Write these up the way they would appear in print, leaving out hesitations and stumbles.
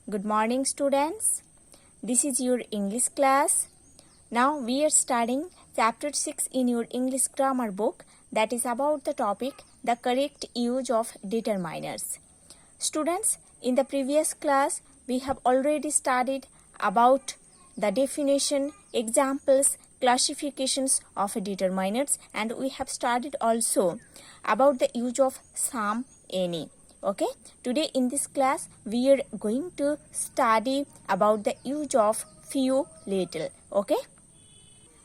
Good morning, students. This is your English class. Now we are studying chapter 6 in your English grammar book, that is about the topic the correct use of determiners. Students, in the previous class we have already studied about the definition, examples, classifications of determiners, and we have studied also about the use of some, any. Okay, today in this class we are going to study about the use of few, little. Okay,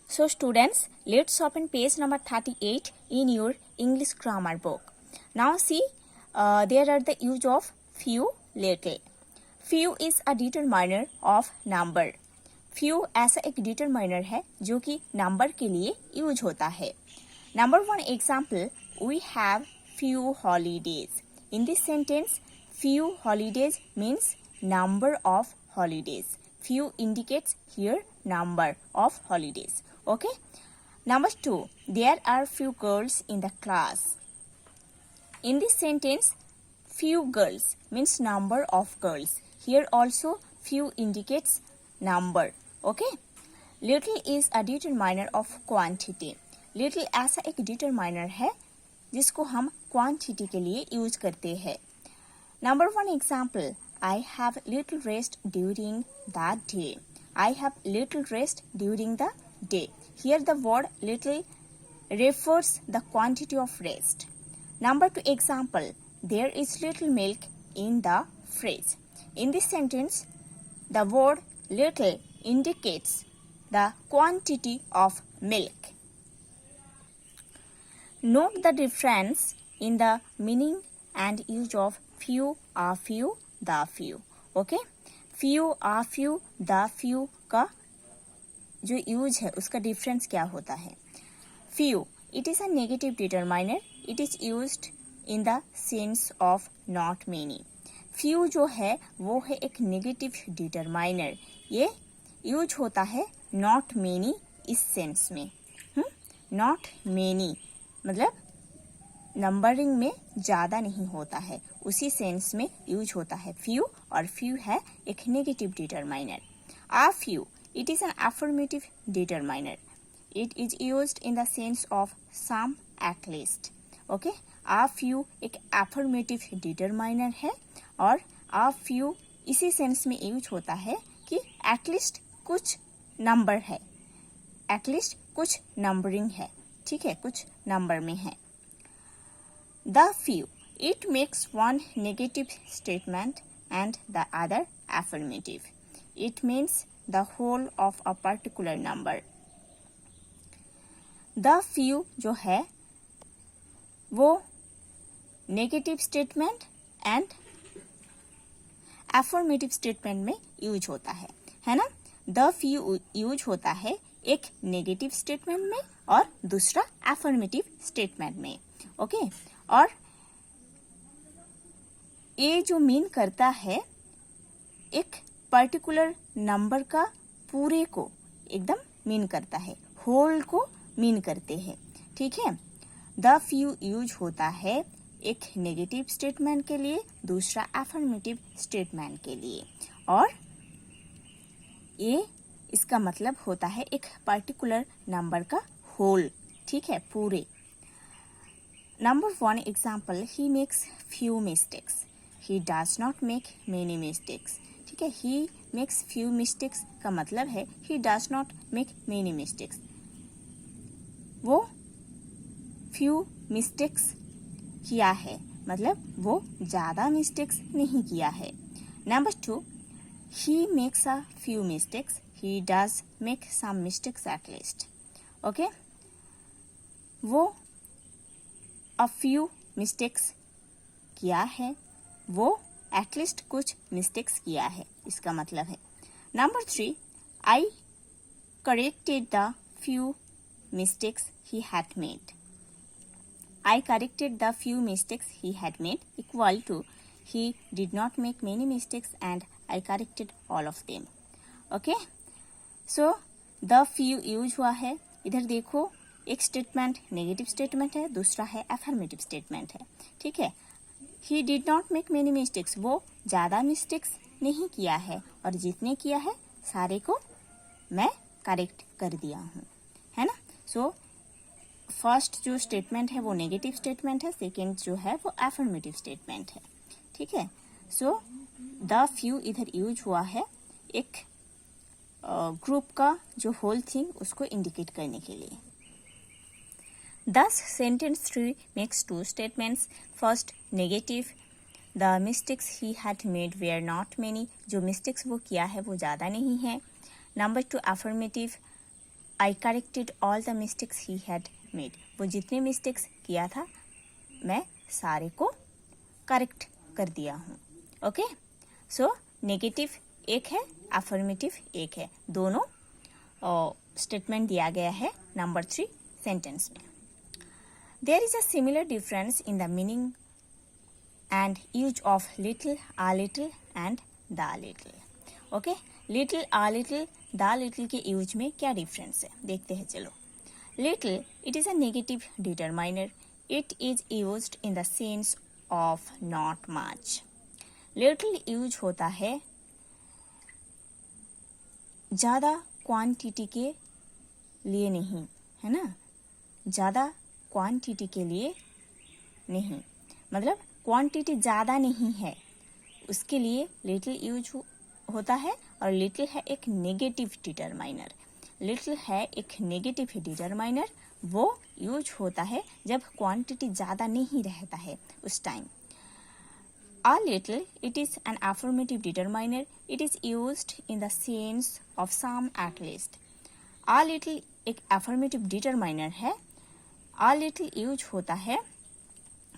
so students, let's open page number 38 in your English grammar book. Now see, there are the use of few, little. Few is a determiner of number. Few ऐसा एक determiner है जो कि number के लिए use होता है. Number one example, we have few holidays. In this sentence, few holidays means number of holidays. Few indicates here number of holidays. Okay. Number two, there are few girls in the class. In this sentence, few girls means number of girls. Here also few indicates number. Okay. Little is a determiner of quantity. Little ऐसा एक determiner है जिसको हम quantity के लिए use करते हैं. Number one example, I have little rest during the day. I have little rest during the day. Here the word little refers the quantity of rest. Number two example, there is little milk in the fridge. In this sentence, the word little indicates the quantity of milk. Note the difference in the meaning and use of few, a few, the few. Okay? Few, a few, the few का जो use है उसका difference क्या होता है. Few, it is a negative determiner. It is used in the sense of not many. Few जो है वो है एक negative determiner. ये यूज होता है not many इस सेंस में. Not many मतलब नंबरिंग में ज़्यादा नहीं होता है, उसी सेंस में यूज होता है फ्यू, और फ्यू है एक negative determiner. A few, it is an affirmative determiner. It is used in the sense of some at least. Okay, a few एक अफर्मेटिव डिटरमाइनर है और आ फ्यू इसी सेंस में यूज होता है कि एटलीस्ट कुछ नंबर है, एटलीस्ट कुछ नंबरिंग है. ठीक है, कुछ नंबर में है. The few, it makes one negative statement and the other affirmative. It means the whole of a particular number. The few जो है वो negative statement and affirmative statement में यूज होता है ना. द फ्यू यूज होता है एक नेगेटिव स्टेटमेंट में और दूसरा अफर्मेटिव स्टेटमेंट में. ओके, और ये जो मीन करता है एक पर्टिकुलर नंबर का पूरे को एकदम मीन करता है, होल को मीन करते हैं. ठीक है, द फ्यू यूज होता है एक नेगेटिव स्टेटमेंट के लिए, दूसरा अफर्मेटिव स्टेटमेंट के लिए, और ये इसका मतलब होता है एक पर्टिकुलर नंबर का होल. ठीक है, पूरे. Number one example, he makes few mistakes. He does not make many mistakes. ठीक है, ही मेक्स फ्यू मिस्टेक्स का मतलब है he does not make many mistakes. वो फ्यू मिस्टेक्स किया है मतलब वो ज़्यादा मिस्टेक्स नहीं किया है. Number two, he makes a few mistakes. He does make some mistakes at least. Okay? वो a few mistakes किया है, वो at least कुछ mistakes किया है, इसका मतलब है. Number three, I corrected the few mistakes he had made. I corrected the few mistakes he had made equal to he did not make many mistakes and I corrected all of them. Okay? So the few use हुआ है. इधर देखो, एक statement negative statement है, दूसरा है affirmative statement है. ठीक है, ही did not make many mistakes, वो ज़्यादा मिस्टेक्स नहीं किया है, और जितने किया है सारे को मैं करेक्ट कर दिया हूँ, है ना। सो फर्स्ट जो स्टेटमेंट है वो नेगेटिव स्टेटमेंट है, सेकेंड जो है वो एफर्मेटिव स्टेटमेंट है, ठीक है। सो द फ्यू इधर यूज हुआ है एक ग्रुप का जो होल थिंग उसको इंडिकेट करने के लिए। Thus, sentence 3 makes two statements. First, negative. The mistakes he had made were not many. जो mistakes वो किया है वो ज़्यादा नहीं है. Number 2, affirmative. I corrected all the mistakes he had made. वो जितने mistakes किया था मैं सारे को correct कर दिया हूँ. Okay? So, negative एक है, affirmative एक है. दोनों statement दिया गया है number 3 sentence में. There is a similar difference in the meaning and use of little, a little and the little. Okay? Little, a little, the little के यूज में क्या डिफरेंस है देखते हैं चलो. Little, it is a negative determiner. It is used in the sense of not much. Little use होता है ज़्यादा क्वांटिटी के लिए नहीं, है ना. ज़्यादा क्वांटिटी के लिए नहीं, मतलब क्वांटिटी ज़्यादा नहीं है उसके लिए लिटिल यूज होता है. और लिटिल है एक नेगेटिव डिटरमाइनर. लिटिल है एक नेगेटिव डिटरमाइनर, वो यूज होता है जब क्वांटिटी ज़्यादा नहीं रहता है उस time. A little, it is an affirmative determiner. It is used in the sense of some at least. A little एक affirmative determiner है. A little यूज होता है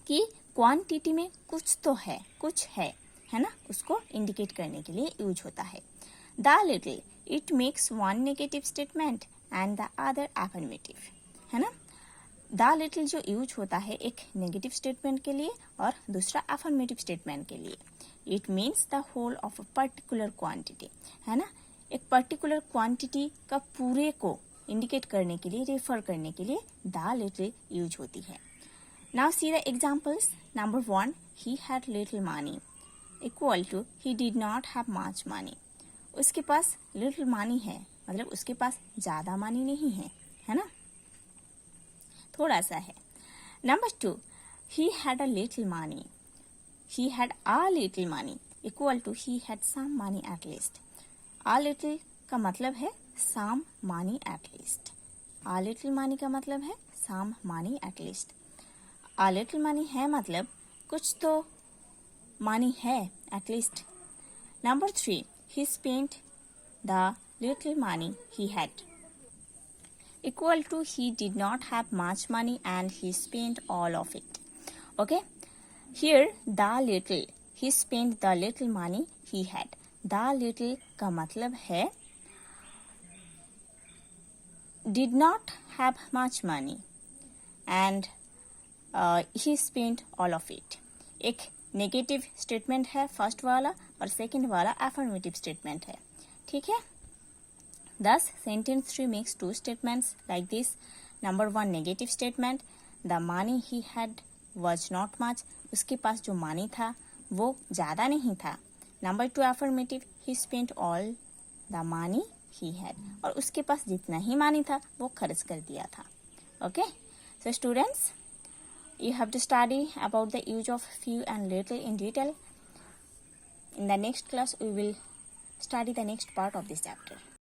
कि क्वांटिटी में कुछ तो है, कुछ है ना, उसको इंडिकेट करने के लिए यूज होता है. The little, it makes one negative statement and the other affirmative, है ना. The little जो यूज होता है एक नेगेटिव स्टेटमेंट के लिए और दूसरा affirmative स्टेटमेंट के लिए. It means the whole of a particular quantity, है ना. एक पर्टिकुलर क्वांटिटी का पूरे को इंडिकेट करने के लिए, रेफर करने के लिए द लिटिल यूज होती है. Now see the examples. Number 1, he had little money equal to he did not have much money. उसके पास लिटिल मनी है, मतलब उसके पास ज़्यादा मनी नहीं है ना, थोड़ा सा है. Number 2, he had a little money. He had a little money equal to he had some money at least. A little का मतलब है some money at least. A little money का मतलब है some money at least. A little money है मतलब कुछ तो money है at least. Number 3, he spent the little money he had equal to he did not have much money and he spent all of it. Okay? Here the little, he spent the little money he had. The little का मतलब है did not have much money and he spent all of it. एक negative statement है first वाला और second वाला affirmative statement है, ठीक है. Thus, sentence 3 makes two statements like this. Number 1, negative statement. The money he had was not much. उसके पास जो money था वो ज़्यादा नहीं था. Number 2, affirmative. He spent all the money he had. और उसके पास जितना ही मानी था वो खर्च कर दिया था. Okay? So students, you have to study about the use of few and little in detail. In the next class, we will study the next part of this chapter.